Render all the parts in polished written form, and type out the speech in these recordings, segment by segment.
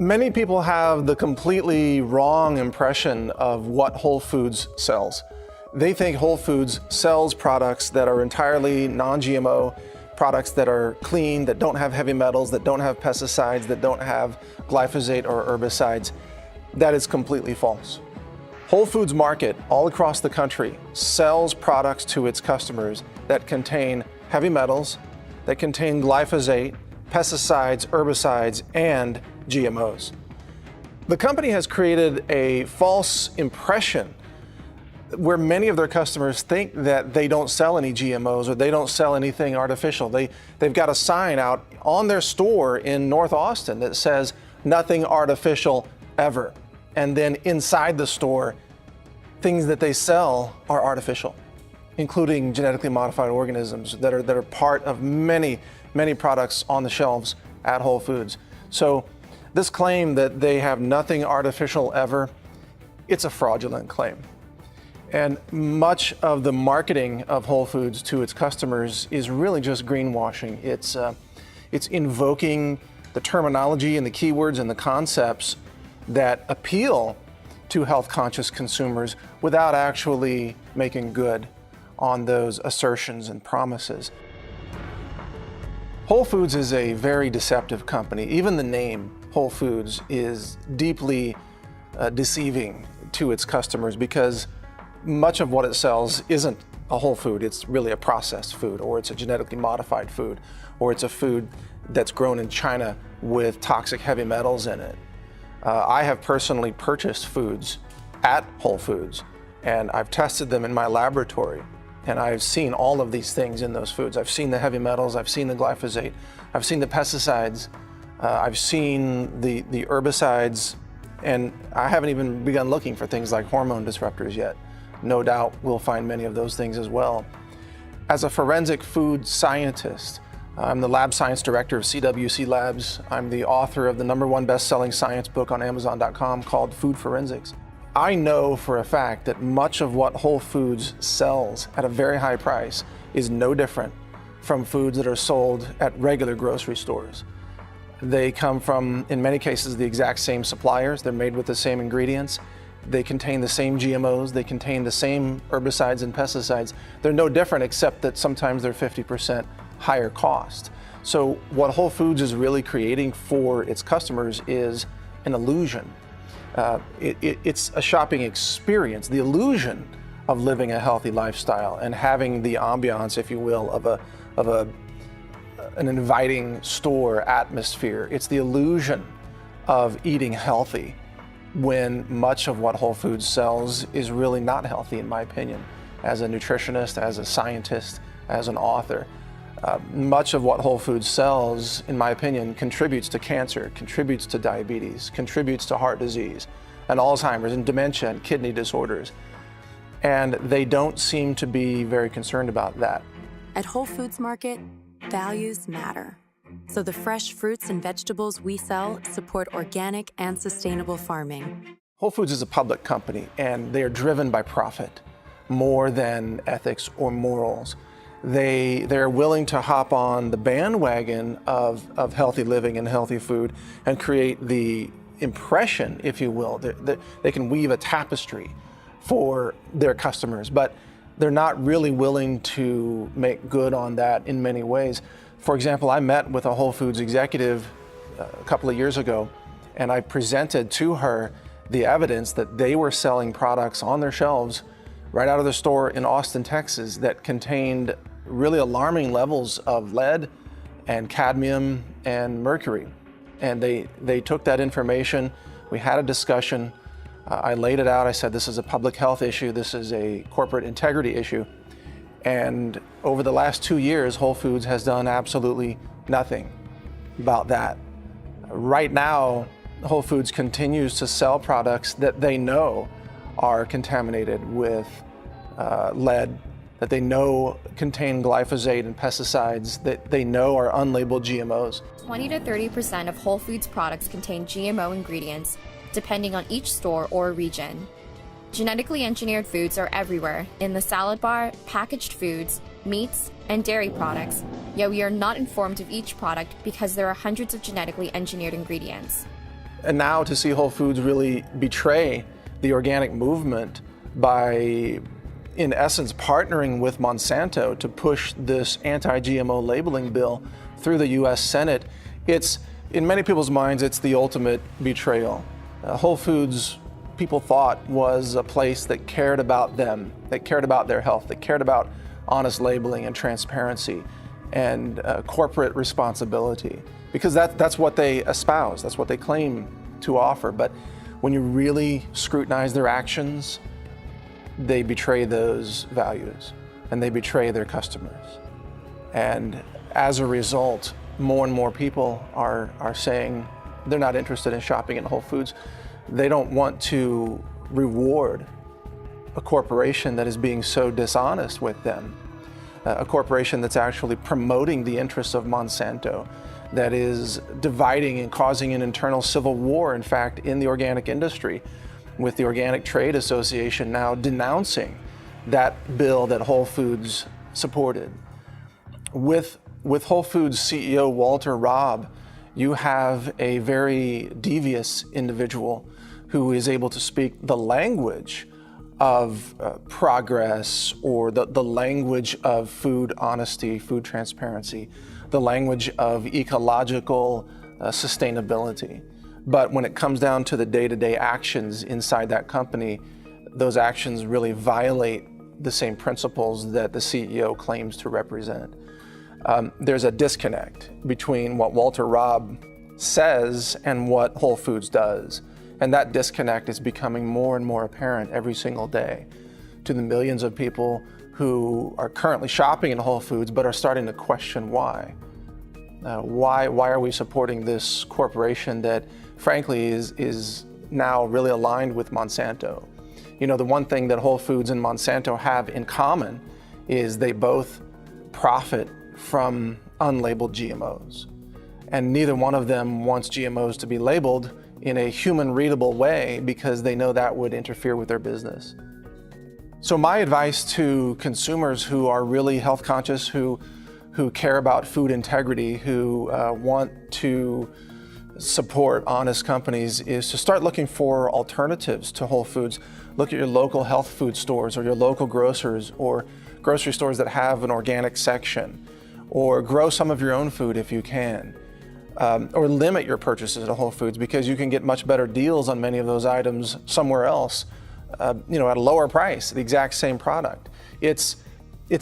Many people have the completely wrong impression of what Whole Foods sells. They think Whole Foods sells products that are entirely non-GMO, products that are clean, that don't have heavy metals, that don't have pesticides, that don't have glyphosate or herbicides. That is completely false. Whole Foods Market all across the country sells products to its customers that contain heavy metals, that contain glyphosate, pesticides, herbicides, and GMOs. The company has created a false impression where many of their customers think that they don't sell any GMOs or they don't sell anything artificial. They've got a sign out on their store in North Austin that says nothing artificial ever. And then inside the store, things that they sell are artificial, including genetically modified organisms that are part of many products on the shelves at Whole Foods. So this claim that they have nothing artificial ever, it's a fraudulent claim. And much of the marketing of Whole Foods to its customers is really just greenwashing. It's invoking the terminology and the keywords and the concepts that appeal to health-conscious consumers without actually making good on those assertions and promises. Whole Foods is a very deceptive company. Even the name Whole Foods is deeply deceiving to its customers because much of what it sells isn't a whole food. It's really a processed food, or it's a genetically modified food, or it's a food that's grown in China with toxic heavy metals in it. I have personally purchased foods at Whole Foods, and I've tested them in my laboratory, and I've seen all of these things in those foods. I've seen the heavy metals, I've seen the glyphosate, I've seen the pesticides, I've seen the herbicides, and I haven't even begun looking for things like hormone disruptors yet. No doubt we'll find many of those things as well. As a forensic food scientist, I'm the lab science director of CWC Labs. I'm the author of the #1 best-selling science book on Amazon.com called Food Forensics. I know for a fact that much of what Whole Foods sells at a very high price is no different from foods that are sold at regular grocery stores. They come from, in many cases, the exact same suppliers. They're made with the same ingredients. They contain the same GMOs. They contain the same herbicides and pesticides. They're no different except that sometimes they're 50% higher cost. So what Whole Foods is really creating for its customers is an illusion. It's a shopping experience, the illusion of living a healthy lifestyle and having the ambiance, if you will, of an inviting store atmosphere. It's the illusion of eating healthy when much of what Whole Foods sells is really not healthy, in my opinion, as a nutritionist, as a scientist, as an author. Much of what Whole Foods sells, in my opinion, contributes to cancer, contributes to diabetes, contributes to heart disease, and Alzheimer's, and dementia, and kidney disorders. And they don't seem to be very concerned about that. At Whole Foods Market, values matter. So the fresh fruits and vegetables we sell support organic and sustainable farming. Whole Foods is a public company, and they are driven by profit more than ethics or morals. They're willing to hop on the bandwagon of healthy living and healthy food and create the impression, if you will, that they can weave a tapestry for their customers, but they're not really willing to make good on that in many ways. For example, I met with a Whole Foods executive a couple of years ago, and I presented to her the evidence that they were selling products on their shelves right out of the store in Austin, Texas, that contained really alarming levels of lead and cadmium and mercury. And they took that information, we had a discussion, I laid it out, I said this is a public health issue, this is a corporate integrity issue. And over the last 2 years, Whole Foods has done absolutely nothing about that. Right now, Whole Foods continues to sell products that they know are contaminated with lead, that they know contain glyphosate and pesticides, that they know are unlabeled GMOs. 20 to 30% of Whole Foods products contain GMO ingredients, depending on each store or region. Genetically engineered foods are everywhere, in the salad bar, packaged foods, meats, and dairy products, yet we are not informed of each product because there are hundreds of genetically engineered ingredients. And now to see Whole Foods really betray the organic movement by, in essence, partnering with Monsanto to push this anti-GMO labeling bill through the US Senate, it's, in many people's minds, it's the ultimate betrayal. Whole Foods, people thought, was a place that cared about them, that cared about their health, that cared about honest labeling and transparency and corporate responsibility, because that's what they espouse, that's what they claim to offer. But when you really scrutinize their actions, they betray those values and they betray their customers. And as a result, more and more people are saying they're not interested in shopping in Whole Foods. They don't want to reward a corporation that is being so dishonest with them, a corporation that's actually promoting the interests of Monsanto, that is dividing and causing an internal civil war, in fact, in the organic industry, with the Organic Trade Association now denouncing that bill that Whole Foods supported. With Whole Foods CEO Walter Robb, you have a very devious individual who is able to speak the language of progress, or the language of food honesty, food transparency, the language of ecological sustainability. But when it comes down to the day-to-day actions inside that company, those actions really violate the same principles that the CEO claims to represent. There's a disconnect between what Walter Robb says and what Whole Foods does. And that disconnect is becoming more and more apparent every single day to the millions of people who are currently shopping in Whole Foods but are starting to question why. Why are we supporting this corporation that, frankly, is now really aligned with Monsanto? You know, the one thing that Whole Foods and Monsanto have in common is they both profit from unlabeled GMOs. And neither one of them wants GMOs to be labeled in a human-readable way because they know that would interfere with their business. So my advice to consumers who are really health conscious, who care about food integrity, who want to support honest companies, is to start looking for alternatives to Whole Foods. Look at your local health food stores or your local grocers or grocery stores that have an organic section, or grow some of your own food if you can. Or limit your purchases at Whole Foods, because you can get much better deals on many of those items somewhere else, at a lower price, the exact same product. It's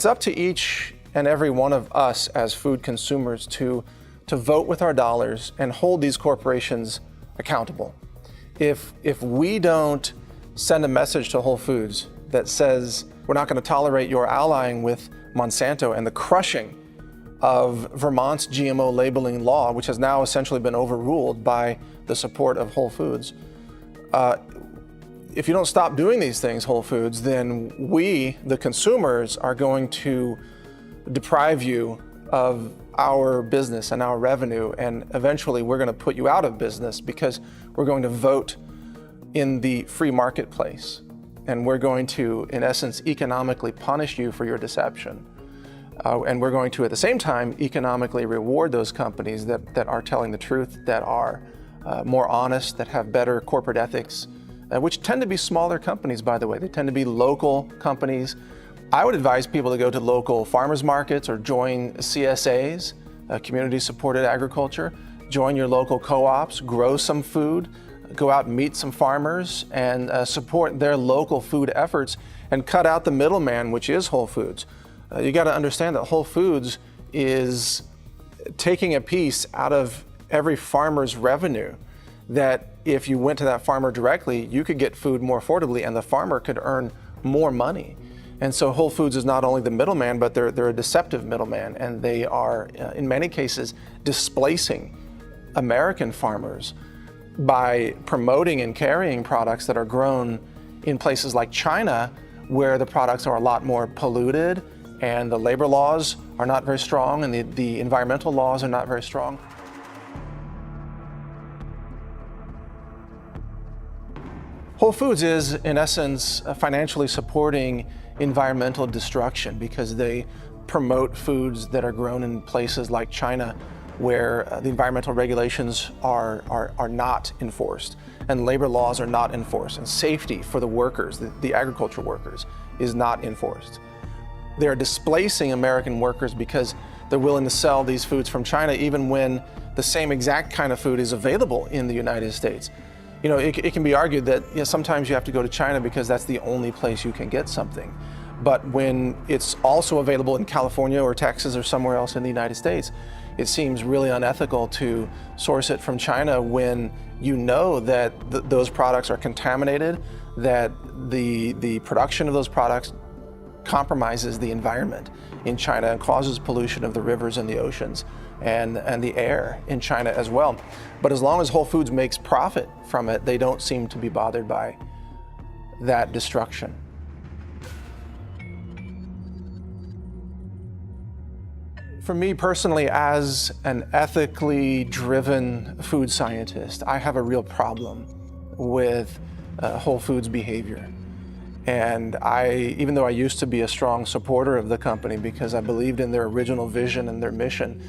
up to each and every one of us as food consumers to vote with our dollars and hold these corporations accountable. If we don't send a message to Whole Foods that says we're not going to tolerate your allying with Monsanto and the crushing of Vermont's GMO labeling law, which has now essentially been overruled by the support of Whole Foods. If you don't stop doing these things, Whole Foods, then we, the consumers, are going to deprive you of our business and our revenue, and eventually we're going to put you out of business because we're going to vote in the free marketplace, and we're going to, in essence, economically punish you for your deception. And we're going to, at the same time, economically reward those companies that are telling the truth, that are more honest, that have better corporate ethics, which tend to be smaller companies, by the way. They tend to be local companies. I would advise people to go to local farmers markets or join CSAs, community-supported agriculture. Join your local co-ops, grow some food, go out and meet some farmers, and support their local food efforts, and cut out the middleman, which is Whole Foods. You got to understand that Whole Foods is taking a piece out of every farmer's revenue, that if you went to that farmer directly, you could get food more affordably and the farmer could earn more money. And so Whole Foods is not only the middleman, but they're a deceptive middleman, and they are, in many cases, displacing American farmers by promoting and carrying products that are grown in places like China, where the products are a lot more polluted, and the labor laws are not very strong, and the environmental laws are not very strong. Whole Foods is, in essence, financially supporting environmental destruction because they promote foods that are grown in places like China, where the environmental regulations are not enforced, and labor laws are not enforced, and safety for the workers, the agriculture workers, is not enforced. They're displacing American workers because they're willing to sell these foods from China even when the same exact kind of food is available in the United States. You know, it can be argued that sometimes you have to go to China because that's the only place you can get something. But when it's also available in California or Texas or somewhere else in the United States, it seems really unethical to source it from China when you know that those products are contaminated, that the production of those products compromises the environment in China and causes pollution of the rivers and the oceans and the air in China as well. But as long as Whole Foods makes profit from it, they don't seem to be bothered by that destruction. For me personally, as an ethically driven food scientist, I have a real problem with Whole Foods behavior. And even though I used to be a strong supporter of the company because I believed in their original vision and their mission,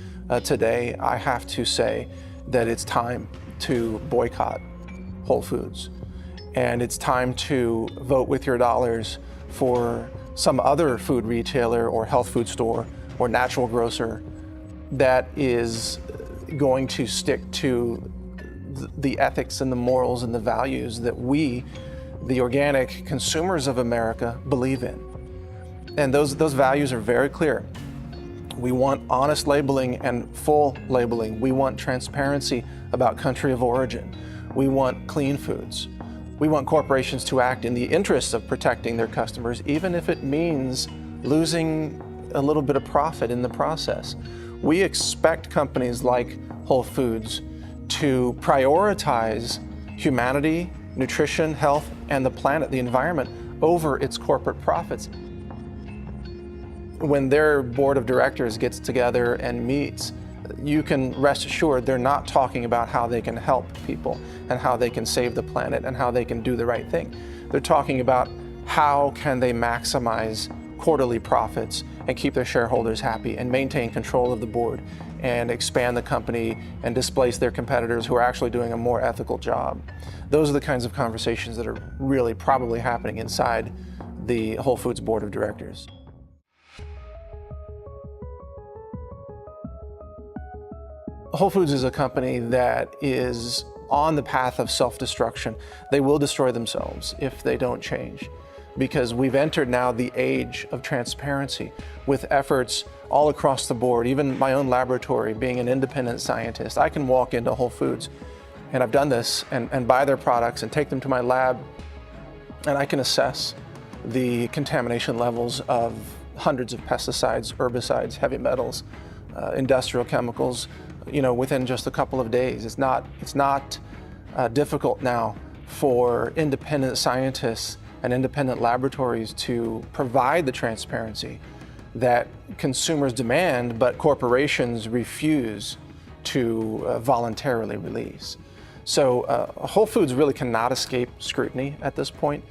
today I have to say that it's time to boycott Whole Foods. And it's time to vote with your dollars for some other food retailer or health food store or natural grocer that is going to stick to the ethics and the morals and the values that we, the organic consumers of America, believe in. And those values are very clear. We want honest labeling and full labeling. We want transparency about country of origin. We want clean foods. We want corporations to act in the interests of protecting their customers, even if it means losing a little bit of profit in the process. We expect companies like Whole Foods to prioritize humanity, nutrition, health, and the planet, the environment, over its corporate profits. When their board of directors gets together and meets, you can rest assured they're not talking about how they can help people and how they can save the planet and how they can do the right thing. They're talking about how can they maximize quarterly profits and keep their shareholders happy and maintain control of the board and expand the company and displace their competitors who are actually doing a more ethical job. Those are the kinds of conversations that are really probably happening inside the Whole Foods board of directors. Whole Foods is a company that is on the path of self-destruction. They will destroy themselves if they don't change, because we've entered now the age of transparency with efforts all across the board. Even my own laboratory, being an independent scientist, I can walk into Whole Foods, and I've done this, and buy their products and take them to my lab, and I can assess the contamination levels of hundreds of pesticides, herbicides, heavy metals, industrial chemicals, within just a couple of days. It's not difficult now for independent scientists and independent laboratories to provide the transparency that consumers demand, but corporations refuse to voluntarily release. So Whole Foods really cannot escape scrutiny at this point.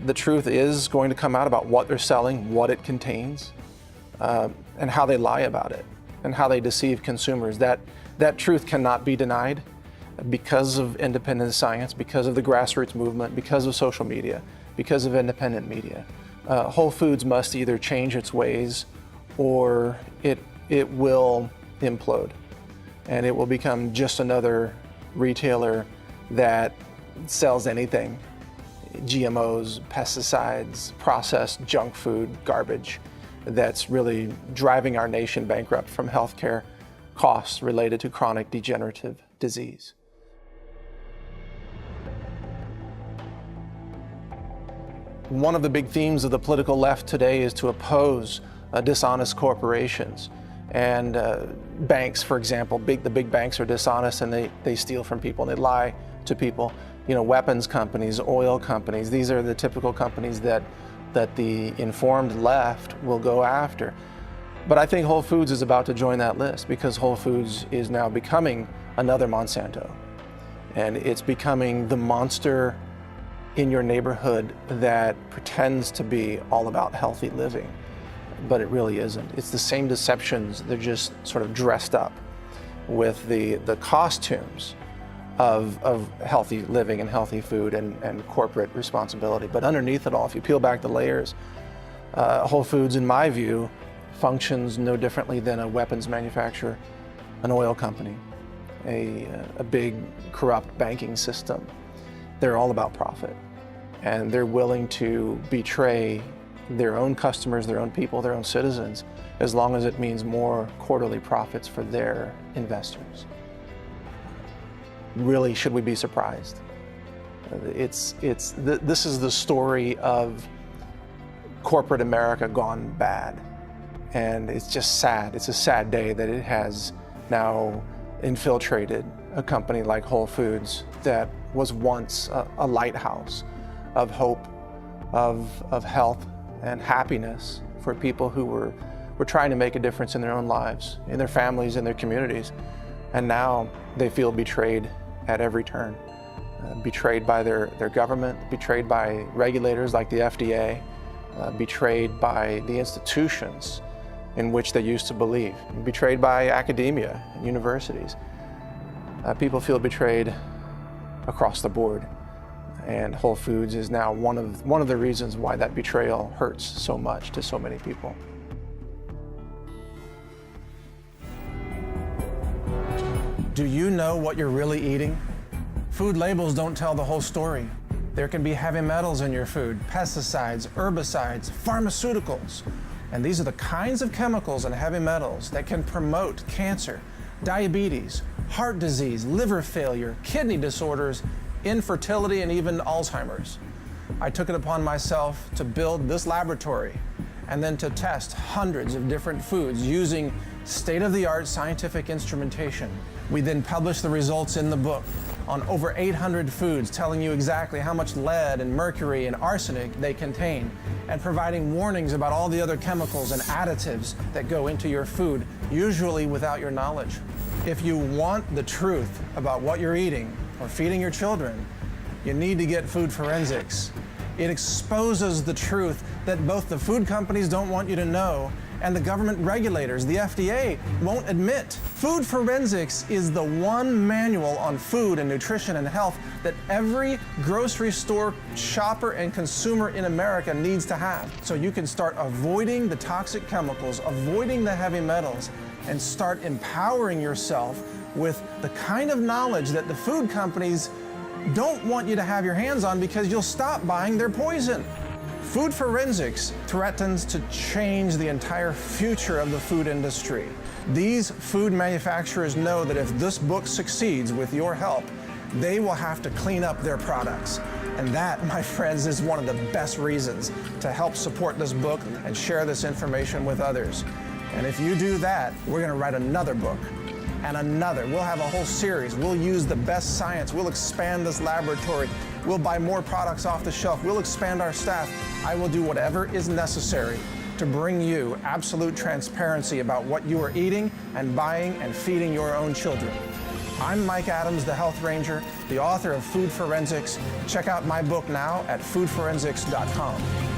The truth is going to come out about what they're selling, what it contains, and how they lie about it, and how they deceive consumers. That truth cannot be denied because of independent science, because of the grassroots movement, because of social media, because of independent media. Whole Foods must either change its ways or it will implode, and it will become just another retailer that sells anything: GMOs, pesticides, processed junk food, garbage, that's really driving our nation bankrupt from healthcare costs related to chronic degenerative disease. One of the big themes of the political left today is to oppose dishonest corporations. And banks, for example, the big banks are dishonest, and they steal from people and they lie to people. Weapons companies, oil companies, these are the typical companies that the informed left will go after. But I think Whole Foods is about to join that list, because Whole Foods is now becoming another Monsanto. And it's becoming the monster in your neighborhood that pretends to be all about healthy living, but it really isn't. It's the same deceptions, they're just sort of dressed up. with the costumes of healthy living and healthy food and corporate responsibility. But underneath it all, if you peel back the layers, Whole Foods, in my view, functions no differently than a weapons manufacturer, an oil company, a big corrupt banking system. They're all about profit, and they're willing to betray their own customers, their own people, their own citizens, as long as it means more quarterly profits for their investors. Really, should we be surprised? This is the story of corporate America gone bad, and it's just sad. It's a sad day that it has now infiltrated a company like Whole Foods that was once a lighthouse of hope, of health and happiness for people who were trying to make a difference in their own lives, in their families, in their communities. And now they feel betrayed at every turn. Betrayed by their government, betrayed by regulators like the FDA, betrayed by the institutions in which they used to believe, betrayed by academia and universities. People feel betrayed across the board, and Whole Foods is now one of the reasons why that betrayal hurts so much to so many people. Do you know what you're really eating? Food labels don't tell the whole story. There can be heavy metals in your food, pesticides, herbicides, pharmaceuticals. And these are the kinds of chemicals and heavy metals that can promote cancer, diabetes, heart disease, liver failure, kidney disorders, infertility, and even Alzheimer's. I took it upon myself to build this laboratory and then to test hundreds of different foods using state-of-the-art scientific instrumentation. We then published the results in the book on over 800 foods, telling you exactly how much lead and mercury and arsenic they contain, and providing warnings about all the other chemicals and additives that go into your food, usually without your knowledge. If you want the truth about what you're eating or feeding your children, you need to get Food Forensics. It exposes the truth that both the food companies don't want you to know and the government regulators, the FDA, won't admit. Food Forensics is the one manual on food and nutrition and health that every grocery store shopper and consumer in America needs to have. So you can start avoiding the toxic chemicals, avoiding the heavy metals, and start empowering yourself with the kind of knowledge that the food companies don't want you to have your hands on because you'll stop buying their poison. Food Forensics threatens to change the entire future of the food industry. These food manufacturers know that if this book succeeds with your help, they will have to clean up their products. And that, my friends, is one of the best reasons to help support this book and share this information with others. And if you do that, we're going to write another book and another. We'll have a whole series. We'll use the best science. We'll expand this laboratory. We'll buy more products off the shelf. We'll expand our staff. I will do whatever is necessary to bring you absolute transparency about what you are eating and buying and feeding your own children. I'm Mike Adams, the Health Ranger, the author of Food Forensics. Check out my book now at foodforensics.com.